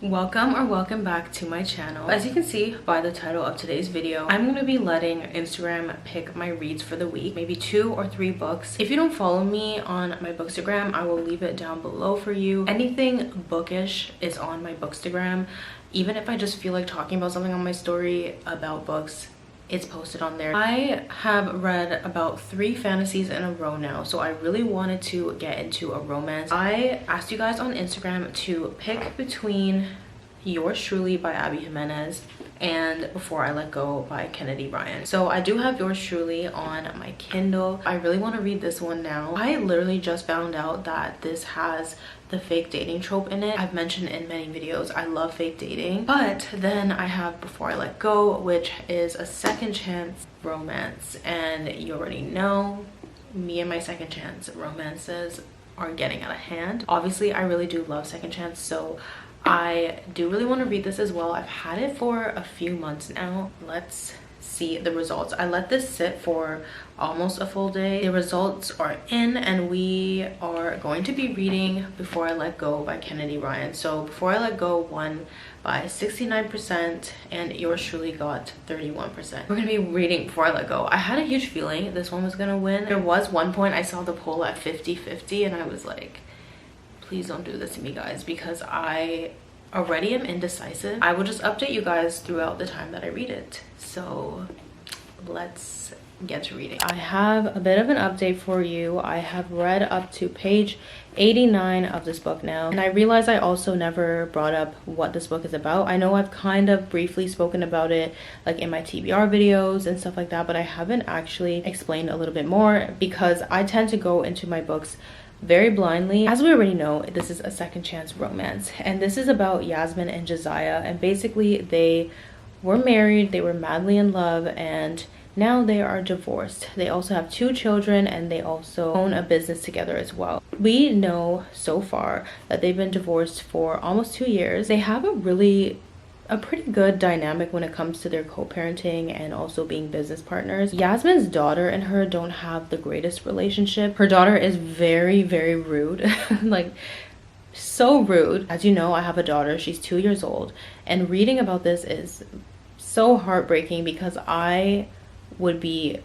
Welcome back to my channel. As you can see by the title of today's video, I'm going to be letting Instagram pick my reads for the week, maybe 2 or 3 books. If you don't follow me on my bookstagram, I will leave it down below for you. Anything bookish is on my bookstagram. Even if I just feel like talking about something on my story about books, it's posted on there. I have read about 3 fantasies in a row now, so I really wanted to get into a romance. I asked you guys on Instagram to pick between Yours Truly by Abby Jimenez and Before I Let Go by Kennedy Ryan. So I do have Yours Truly on my Kindle. I really want to read this one now. I literally just found out that this has the fake dating trope in it. I've mentioned in many videos I love fake dating, but then I have Before I Let Go, which is a second chance romance, and you already know me and my second chance romances are getting out of hand. Obviously I really do love second chance, so I do really want to read this as well. I've had it for a few months now. Let's see the results. I let this sit for almost a full day. The results are in and we are going to be reading Before I Let Go by Kennedy Ryan. So Before I Let Go won by 69% and Yours Truly got 31%. We're gonna be reading Before I Let Go. I had a huge feeling this one was gonna win. There was one point I saw the poll at 50-50 and I was like, please don't do this to me, guys, because I already am indecisive. I will just update you guys throughout the time that I read it. So let's get to reading. I have a bit of an update for you. I have read up to page 89 of this book now, and I realize I also never brought up what this book is about. I know I've kind of briefly spoken about it like in my TBR videos and stuff like that, but I haven't actually explained a little bit more because I tend to go into my books very blindly. As we already know, this is a second chance romance, and this is about Yasmin and Josiah, and basically they were married, they were madly in love, and now they are divorced. They also have 2 children and they also own a business together as well. We know so far that they've been divorced for almost 2 years. They have a pretty good dynamic when it comes to their co-parenting and also being business partners. Yasmin's daughter and her don't have the greatest relationship. Her daughter is very, very rude. Like, so rude. As you know, I have a daughter. She's 2 years old, and reading about this is so heartbreaking because I would be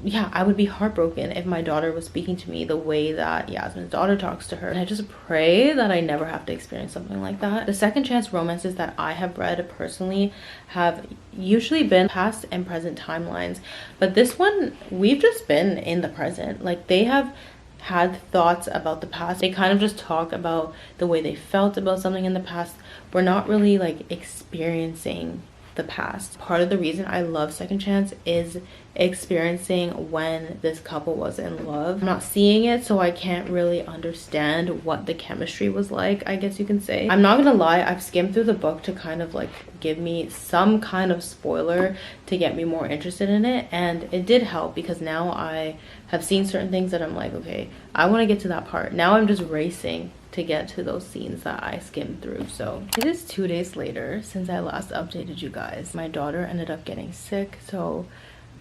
heartbroken if my daughter was speaking to me the way that Yasmin's daughter talks to her. And I just pray that I never have to experience something like that. The second chance romances that I have read personally have usually been past and present timelines, but this one, we've just been in the present. Like, they have had thoughts about the past. They kind of just talk about the way they felt about something in the past. We're not really like experiencing the past. Part of the reason I love second chance is experiencing when this couple was in love. I'm not seeing it, so I can't really understand what the chemistry was like, I guess you can say. I'm not gonna lie, I've skimmed through the book to kind of like give me some kind of spoiler to get me more interested in it, and it did help because now I have seen certain things that I'm like, okay, I want to get to that part. Now I'm just racing to get to those scenes that I skimmed through. So it is 2 days later since I last updated you guys. My daughter ended up getting sick, so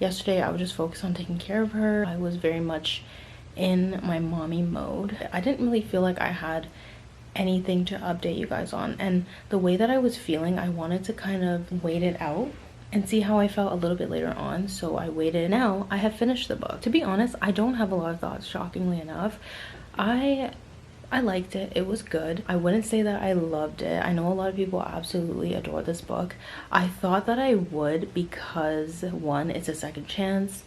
yesterday I was just focused on taking care of her. I was very much in my mommy mode. I didn't really feel like I had anything to update you guys on, and the way that I was feeling, I wanted to kind of wait it out and see how I felt a little bit later on, so I waited. Now I have finished the book. To be honest, I don't have a lot of thoughts, shockingly enough. I liked it. It was good. I wouldn't say that I loved it. I know a lot of people absolutely adore this book. I thought that I would because 1, it's a second chance.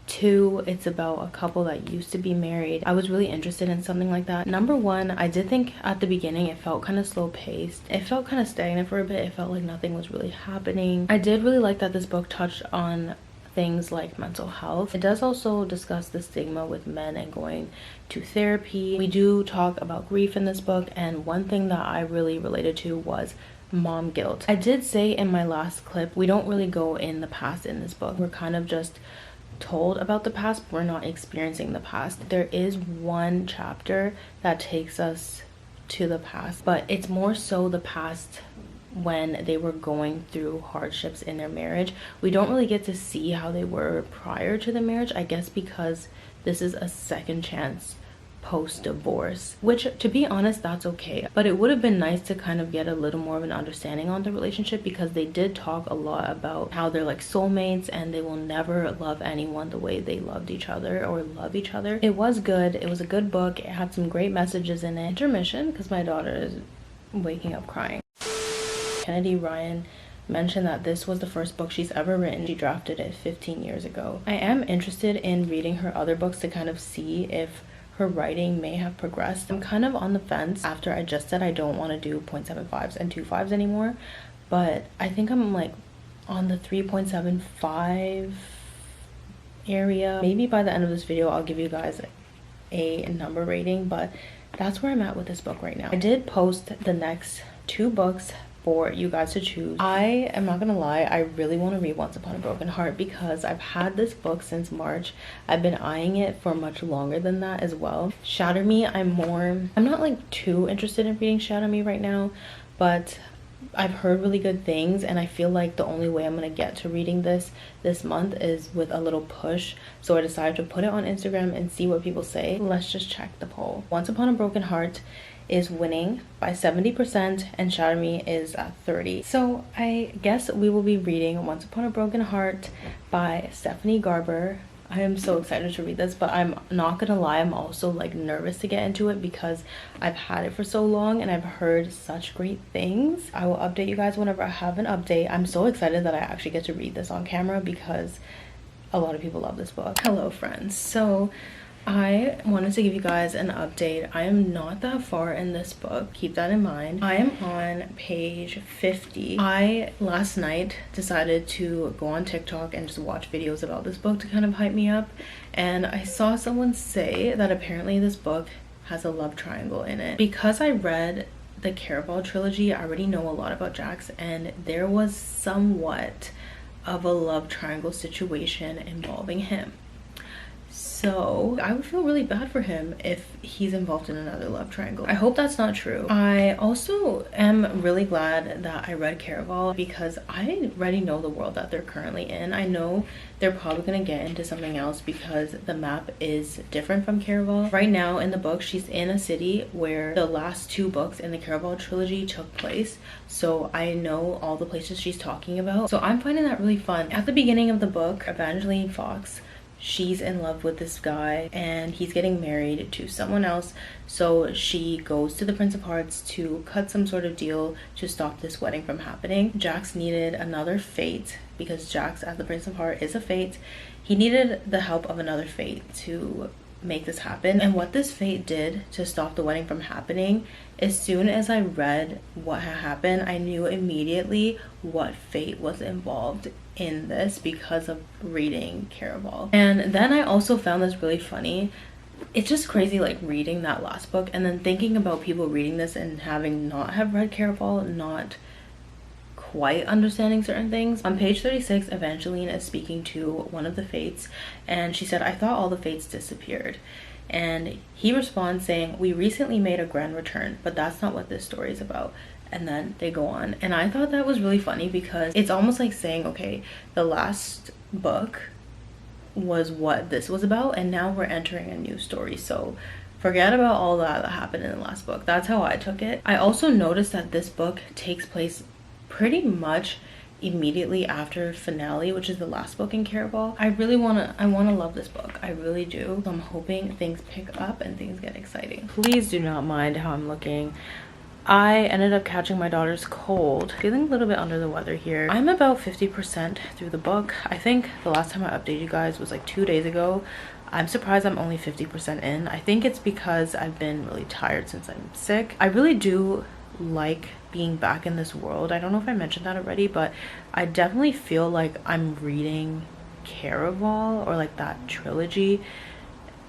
2, it's about a couple that used to be married. I was really interested in something like that. Number 1, I did think at the beginning it felt kind of slow paced. It felt kind of stagnant for a bit. It felt like nothing was really happening. I did really like that this book touched on things like mental health. It does also discuss the stigma with men and going to therapy. We do talk about grief in this book, and one thing that I really related to was mom guilt. I did say in my last clip, we don't really go in the past in this book. We're kind of just told about the past, but we're not experiencing the past. There is one chapter that takes us to the past, but it's more so the past when they were going through hardships in their marriage. We don't really get to see how they were prior to the marriage, I guess because this is a second chance post-divorce, which, to be honest, that's okay. But it would have been nice to kind of get a little more of an understanding on the relationship, because they did talk a lot about how they're like soulmates and they will never love anyone the way they loved each other or love each other. It was good. It was a good book. It had some great messages in it. Intermission, because my daughter is waking up crying. Kennedy Ryan mentioned that this was the first book she's ever written. She drafted it 15 years ago. I am interested in reading her other books to kind of see if her writing may have progressed. I'm kind of on the fence after I just said I don't want to do 0.75s and 2.5s anymore, but I think I'm like on the 3.75 area. Maybe by the end of this video I'll give you guys a number rating, but that's where I'm at with this book right now. I did post the next 2 books for you guys to choose. I am not gonna lie, I really want to read Once Upon a Broken Heart because I've had this book since March. I've been eyeing it for much longer than that as well. Shatter Me, I'm not like too interested in reading Shatter Me right now, but I've heard really good things, and I feel like the only way I'm gonna get to reading this month is with a little push. So I decided to put it on Instagram and see what people say. Let's just check the poll. Once Upon a Broken Heart is winning by 70% and Shatter Me is at 30. So I guess we will be reading Once Upon a Broken Heart by Stephanie Garber. I am so excited to read this, but I'm not gonna lie, I'm also like nervous to get into it because I've had it for so long and I've heard such great things. I will update you guys whenever I have an update. I'm so excited that I actually get to read this on camera because a lot of people love this book. Hello friends, so I wanted to give you guys an update. I am not that far in this book, keep that in mind. I am on page 50. I last night decided to go on TikTok and just watch videos about this book to kind of hype me up, and I saw someone say that apparently this book has a love triangle in it. Because I read the Caraval trilogy, I already know a lot about Jax, and there was somewhat of a love triangle situation involving him. So I would feel really bad for him if he's involved in another love triangle. I hope that's not true. I also am really glad that I read Caraval because I already know the world that they're currently in. I know they're probably gonna get into something else because the map is different from Caraval. Right now in the book, she's in a city where the last 2 books in the Caraval trilogy took place. So I know all the places she's talking about. So I'm finding that really fun. At the beginning of the book, Evangeline Fox, she's in love with this guy and he's getting married to someone else, so she goes to the Prince of Hearts to cut some sort of deal to stop this wedding from happening. Jax needed another fate because Jax, as the Prince of Heart, is a fate. He needed the help of another fate to make this happen, and what this fate did to stop the wedding from happening, as soon as I read what had happened, I knew immediately what fate was involved in this because of reading Caraval. And then I also found this really funny. It's just crazy like reading that last book and then thinking about people reading this and having not have read Caraval, not quite understanding certain things. On page 36, Evangeline is speaking to one of the fates and she said, "I thought all the fates disappeared." And he responds saying, "We recently made a grand return, but that's not what this story is about." And then they go on, and I thought that was really funny because it's almost like saying, okay, the last book was what this was about and now we're entering a new story, so forget about all that happened in the last book. That's how I took it. I also noticed that this book takes place pretty much immediately after finale, which is the last book in Caraval. I want to love this book, I really do. So I'm hoping things pick up and things get exciting. Please do not mind how I'm looking. I ended up catching my daughter's cold. Feeling a little bit under the weather here. I'm about 50% through the book. I think the last time I updated you guys was like 2 days ago. I'm surprised I'm only 50% in. I think it's because I've been really tired since I'm sick. I really do like being back in this world. I don't know if I mentioned that already, but I definitely feel like I'm reading Caraval or like that trilogy,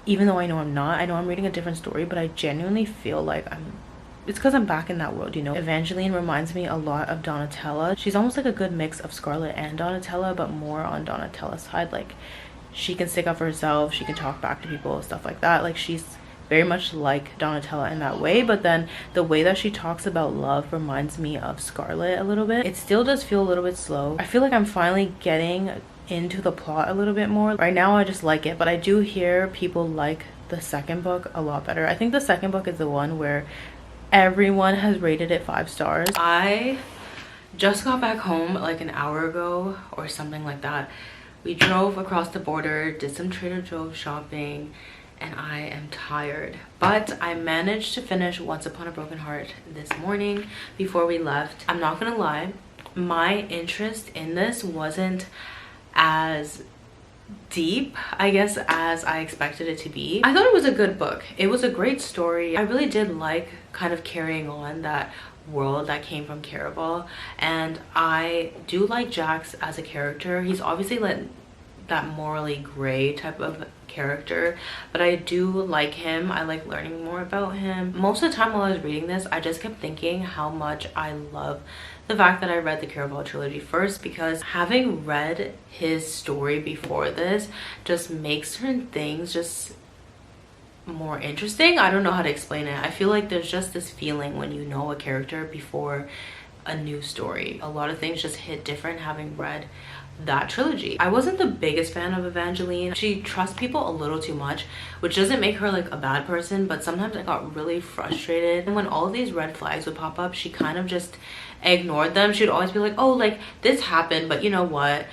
even though I know I'm not. I know I'm reading a different story, but I genuinely feel like it's because I'm back in that world, you know. Evangeline reminds me a lot of Donatella. She's almost like a good mix of Scarlett and Donatella, but more on Donatella's side. Like, she can stick up for herself, she can talk back to people, stuff like that. Like, she's very much like Donatella in that way, but then the way that she talks about love reminds me of Scarlett a little bit. It still does feel a little bit slow. I feel like I'm finally getting into the plot a little bit more. Right now I just like it, but I do hear people like the second book a lot better. I think the second book is the one where everyone has rated it 5 stars. I just got back home like an hour ago or something like that. We drove across the border, did some Trader Joe's shopping, and I am tired. But I managed to finish Once Upon a Broken Heart this morning before we left. I'm not gonna lie, my interest in this wasn't as deep, I guess, as I expected it to be. I thought it was a good book. It was a great story. I really did like kind of carrying on that world that came from Caraval, and I do like Jax as a character. He's obviously like that morally gray type of character, but I do like him. I like learning more about him. Most of the time while I was reading this, I just kept thinking how much I love the fact that I read the Caraval trilogy first, because having read his story before this just makes certain things just more interesting. I don't know how to explain it. I feel like there's just this feeling when you know a character before a new story. A lot of things just hit different having read that trilogy. I wasn't the biggest fan of Evangeline. She trusts people a little too much, which doesn't make her like a bad person, but sometimes I got really frustrated. And when all these red flags would pop up, she kind of just ignored them. She'd always be like, oh, like this happened, but you know what,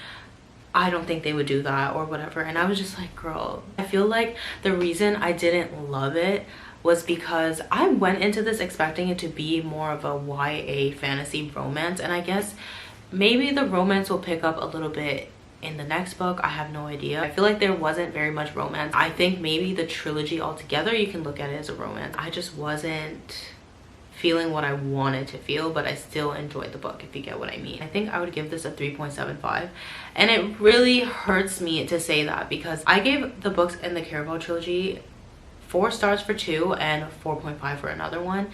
I don't think they would do that or whatever. And I was just like, girl, I feel like the reason I didn't love it was because I went into this expecting it to be more of a YA fantasy romance, and I guess maybe the romance will pick up a little bit in the next book. I have no idea. I feel like there wasn't very much romance. I think maybe the trilogy altogether, you can look at it as a romance. I just wasn't feeling what I wanted to feel, but I still enjoyed the book, if you get what I mean. I think I would give this a 3.75, and it really hurts me to say that because I gave the books in the Caraval trilogy 4 stars for 2 and 4.5 for another one,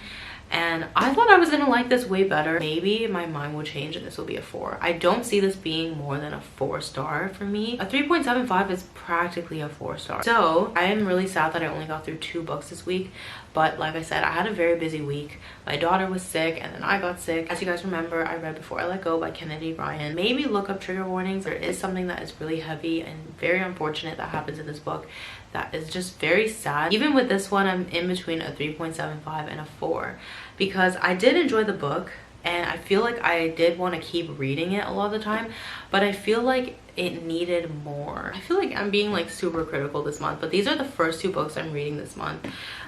and I thought I was gonna like this way better. Maybe my mind will change and this will be a 4. I don't see this being more than a 4 star for me. A 3.75 is practically a 4 star. So I am really sad that I only got through 2 books this week, but like I said, I had a very busy week. My daughter was sick and then I got sick. As you guys remember, I read Before I Let Go by Kennedy Ryan. Maybe look up trigger warnings. There is something that is really heavy and very unfortunate that happens in this book that is just very sad. Even with this one, I'm in between a 3.75 and a 4 because I did enjoy the book and I feel like I did want to keep reading it a lot of the time, but I feel like it needed more. I feel like I'm being like super critical this month, but these are the first 2 books I'm reading this month.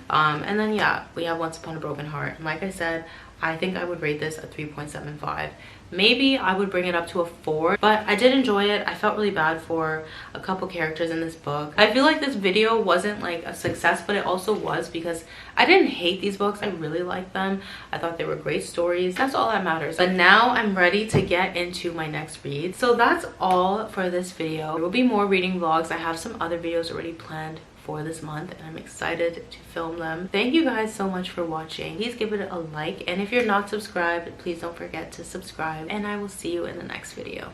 And then yeah, we have Once Upon a Broken Heart. And like I said, I think I would rate this a 3.75. Maybe I would bring it up to a 4, but I did enjoy it. I felt really bad for a couple characters in this book. I feel like this video wasn't like a success, but it also was because I didn't hate these books. I really liked them. I thought they were great stories. That's all that matters. But now I'm ready to get into my next read. So that's all for this video. There will be more reading vlogs. I have some other videos already planned for this month and I'm excited to film them. Thank you guys so much for watching. Please give it a like, and if you're not subscribed, please don't forget to subscribe, and I will see you in the next video.